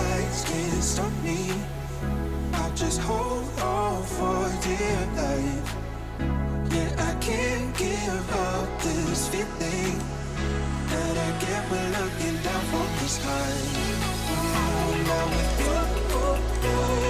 lights can't stop me. I'll just hold on for dear life. Yeah, I can't give up this feeling that I get when looking down from the sky. Now with you,